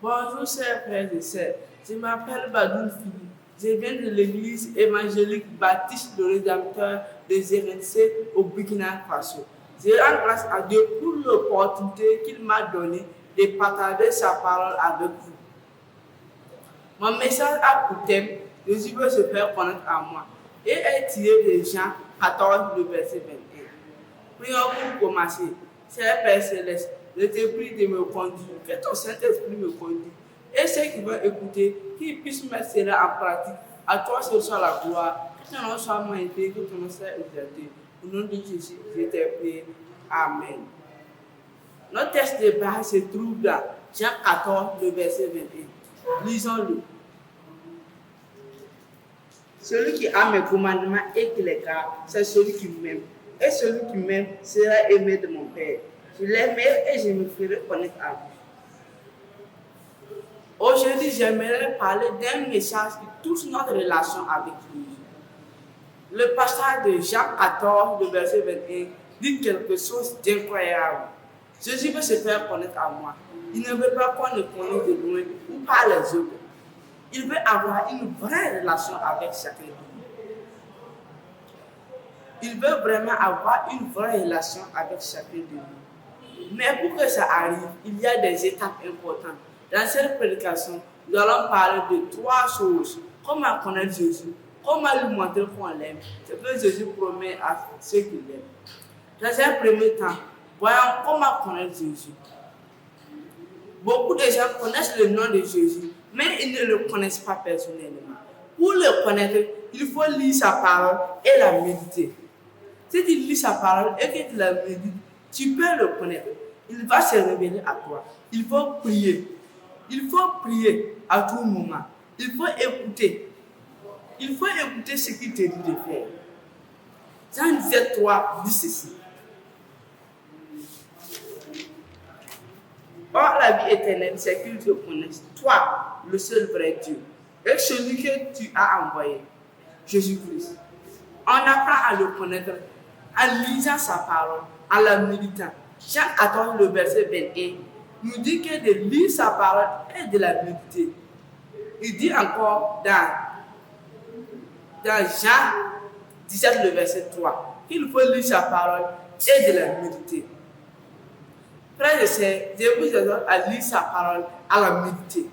Bonjour, chers frères et sœurs. Je m'appelle Badoul Philippe. Je viens de l'église évangélique baptiste le Rédempteur de Zérencé au Burkina Faso. Je rends grâce à Dieu pour l'opportunité qu'il m'a donnée de partager sa parole avec vous. Mon message a pour thème Jésus veut se faire connaître à moi et est tiré de Jean 14, le verset 21. Prions pour commencer. Cher Père Céleste, je te prie de me conduire, que ton Saint-Esprit me conduise. Et ceux qui vont écouter, qu'ils puissent mettre cela en pratique. À toi seul soit la gloire. Que ton nom soit magnifié, que ton nom soit exalté. Au nom de Jésus, je te prie. Amen. Notre texte de base se trouve dans Jean 14, le verset 21. Lisons-le. Celui qui a mes commandements et qui les garde, c'est celui qui m'aime. Et celui qui m'aime sera aimé de mon Père. Je l'aimerai et je me ferai connaître à lui. Aujourd'hui, j'aimerais parler d'un message qui touche notre relation avec lui. Le passage de Jean 14, le verset 21, dit quelque chose d'incroyable. Jésus veut se faire connaître à moi. Il ne veut pas qu'on le connaisse de loin ou par les autres. Il veut avoir une vraie relation avec chacun de nous. Il veut vraiment avoir une vraie relation avec chacun de nous. Mais pour que ça arrive, il y a des étapes importantes. Dans cette prédication, nous allons parler de trois choses. Comment connaître Jésus, comment lui montrer qu'on l'aime, ce que Jésus promet à ceux qui l'aiment. Dans un premier temps, voyons comment connaître Jésus. Beaucoup de gens connaissent le nom de Jésus, mais ils ne le connaissent pas personnellement. Pour le connaître, il faut lire sa parole et la méditer. Si tu lis sa parole et que tu la médites, tu peux le connaître. Il va se révéler à toi. Il faut prier. Il faut prier à tout moment. Il faut écouter. Il faut écouter ce qu'il te dit de faire. Jean 17, 3 dit ceci. Or, la vie éternelle, c'est qu'ils te connaissent, toi, le seul vrai Dieu, et celui que tu as envoyé, Jésus-Christ. On apprend à le connaître en lisant sa parole, en la méditant. Jean 14, le verset 21, nous dit que de lire sa parole et de la méditer. Il dit encore dans Jean 17, le verset 3, qu'il faut lire sa parole et de la méditer. Frères et sœurs, je vous exhorte à lire sa parole, à la méditer.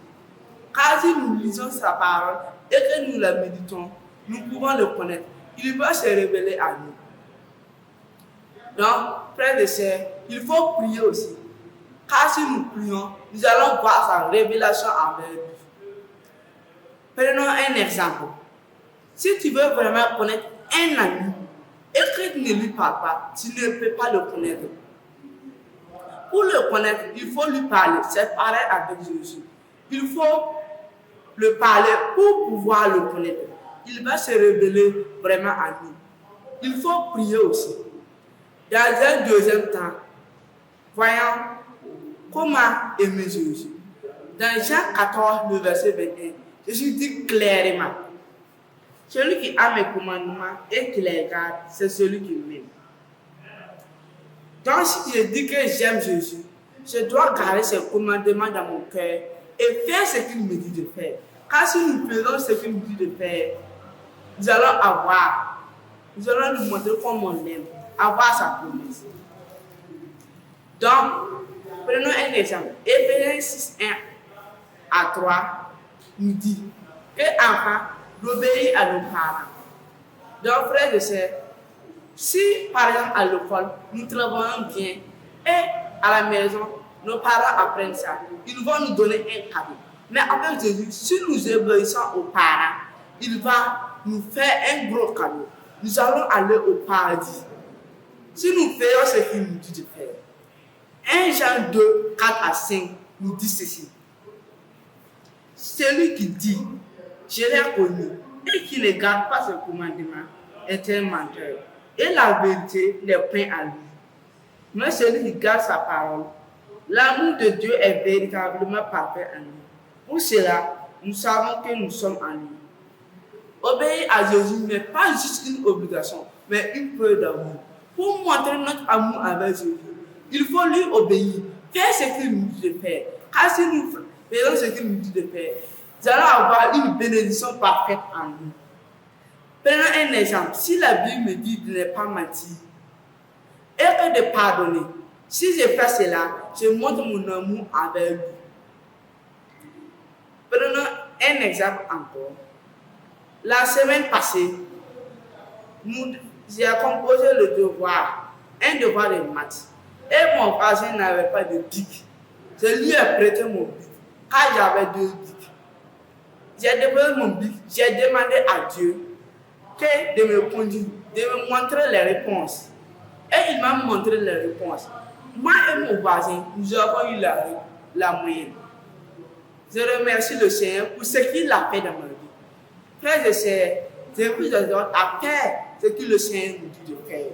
Car si nous lisons sa parole et que nous la méditons, nous pouvons le connaître. Il va se révéler à nous. Donc, frères et sœurs, il faut prier aussi. Car si nous prions, nous allons voir sa révélation envers nous. Prenons un exemple. Si tu veux vraiment connaître un ami et que tu ne lui parles pas, tu ne peux pas le connaître. Pour le connaître, il faut lui parler. C'est pareil avec Jésus. Il faut le parler pour pouvoir le connaître. Il va se révéler vraiment à nous. Il faut prier aussi. Dans un deuxième temps, voyons comment aimer Jésus. Dans Jean 14, le verset 21, Jésus dit clairement, celui qui a mes commandements et qui les garde, c'est celui qui m'aime. Donc, si je dis que j'aime Jésus, je dois garder ses commandements dans mon cœur et faire ce qu'il me dit de faire. Car si nous faisons ce qu'il nous dit de faire, nous allons lui montrer comment on l'aime, avoir sa promesse. Donc, prenons un exemple. Éphésiens 6, 1 à 3 nous dit que enfants d'obéir à nos parents. Donc, frères et sœurs, si par exemple à l'école, nous travaillons bien et à la maison, nos parents apprennent ça, ils vont nous donner un cadeau. Mais avec Jésus, si nous obéissons aux parents, il va nous faire un gros cadeau. Nous allons aller au paradis. Si nous faisons ce qu'il nous dit de faire. 1 Jean 2, 4 à 5 nous dit ceci. Celui qui dit, je l'ai connu, et qui ne garde pas ses commandements, est un menteur. Et la vérité n'est point à lui. Mais celui qui garde sa parole, l'amour de Dieu est véritablement parfait en lui. Pour cela, nous savons que nous sommes en lui. Obéir à Jésus n'est pas juste une obligation, mais une preuve d'amour. Pour montrer notre amour avec Jésus, il faut lui obéir, faire ce qu'il nous dit de faire. Car si Faisons ce qu'il nous dit de faire. Nous allons avoir une bénédiction parfaite en nous. Prenons un exemple. Si la Bible me dit de ne pas mentir et que de pardonner, si je fais cela, je montre mon amour envers lui. Prenons un exemple encore. La semaine passée, j'ai composé le devoir, un devoir de maths. Et mon voisin n'avait pas de bic. Je lui ai prêté mon bic. Quand j'avais 2 bics, j'ai déposé mon bic, j'ai demandé à Dieu de me conduire, de me montrer les réponses. Et il m'a montré les réponses. Moi et mon voisin, nous avons eu la moyenne. Je remercie le Seigneur pour ce qu'il a fait dans ma vie. Frères et sœurs, je vous exhorte à faire ce que le Seigneur nous dit de faire.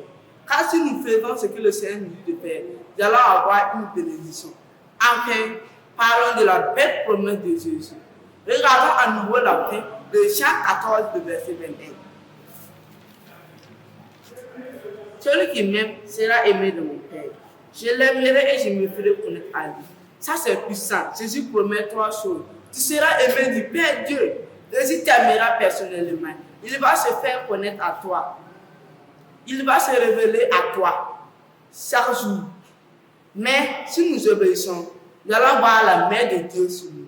Car si nous faisons ce que le Seigneur nous dit de faire, nous allons avoir une bénédiction. Enfin, parlons de la belle promesse de Jésus. Regardons à nouveau la fin de Jean 14, de verset 21. Celui qui m'aime sera aimé de mon Père. Je l'aimerai et je me ferai connaître à lui. Ça, c'est puissant. Jésus promet 3 choses. Tu seras aimé du Père Dieu. Jésus t'aimera personnellement. Il va se faire connaître à toi. Il va se révéler à toi chaque jour. Mais si nous obéissons, nous allons voir la main de Dieu sur nous.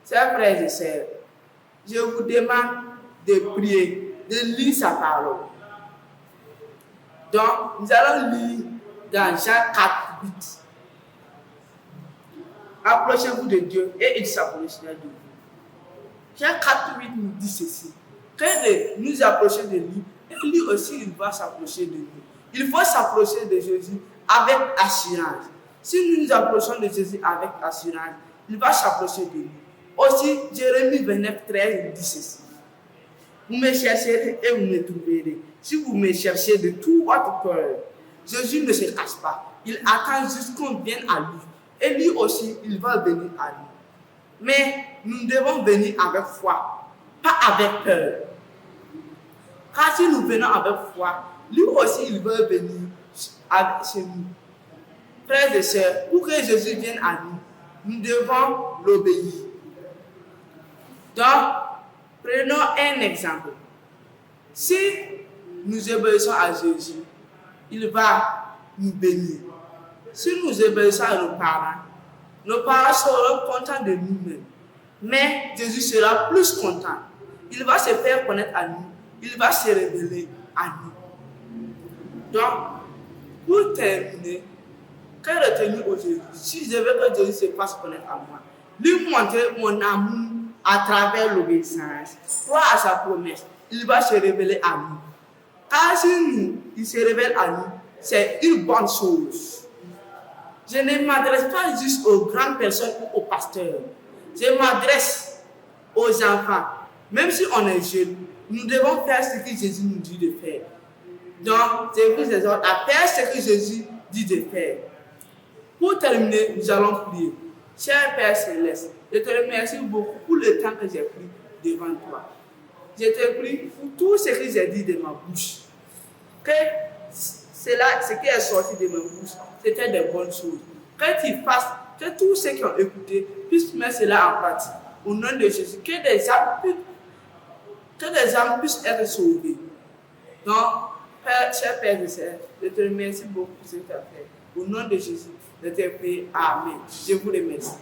Chers frères et sœurs, je vous demande de prier, de lire sa parole. Donc, nous allons lire dans Jean 4, 8. Approchez-vous de Dieu et il s'approchera de vous. Jean 4, 8 nous dit ceci. Quand nous approchons de lui, et lui aussi il va s'approcher de nous. Il faut s'approcher de Jésus avec assurance. Si nous nous approchons de Jésus avec assurance, il va s'approcher de nous. Aussi, Jérémie 29, 13 dit ceci. Vous me chercherez et vous me trouverez. Si vous me cherchez de tout votre cœur, Jésus ne se cache pas. Il attend juste qu'on vienne à lui. Et lui aussi, il va venir à nous. Mais nous devons venir avec foi, pas avec peur. Car si nous venons avec foi, lui aussi, il va venir chez nous. Frères et sœurs, pour que Jésus vienne à nous, nous devons l'obéir. Donc, prenons un exemple. Si nous obéissons à Jésus, il va nous bénir. Si nous obéissons à nos parents seront contents de nous-mêmes. Mais Jésus sera plus content. Il va se faire connaître à nous. Il va se révéler à nous. Donc, pour terminer, quelle retenue aujourd'hui? Si je veux que Jésus se fasse connaître à moi, lui montrer mon amour à travers l'obéissance, croire à sa promesse, il va se révéler à nous. Car si il se révèle à nous, c'est une bonne chose. Je ne m'adresse pas juste aux grandes personnes ou aux pasteurs. Je m'adresse aux enfants. Même si on est jeune, nous devons faire ce que Jésus nous dit de faire. Donc, je vous exhorte à faire ce que Jésus dit de faire. Pour terminer, nous allons prier. Cher Père Céleste, je te remercie beaucoup pour le temps que j'ai pris devant toi. Je te prie pour tout ce que j'ai dit de ma bouche. Que ce qui est sorti de ma bouche, c'était des bonnes choses. Que tu fasses, que tous ceux qui ont écouté puissent mettre cela en pratique. Au nom de Jésus, que des âmes puissent être sauvées. Donc, cher Père et Sœur, je te remercie beaucoup pour ce que tu as fait. Au nom de Jésus, je te prie. Amen. Je vous remercie.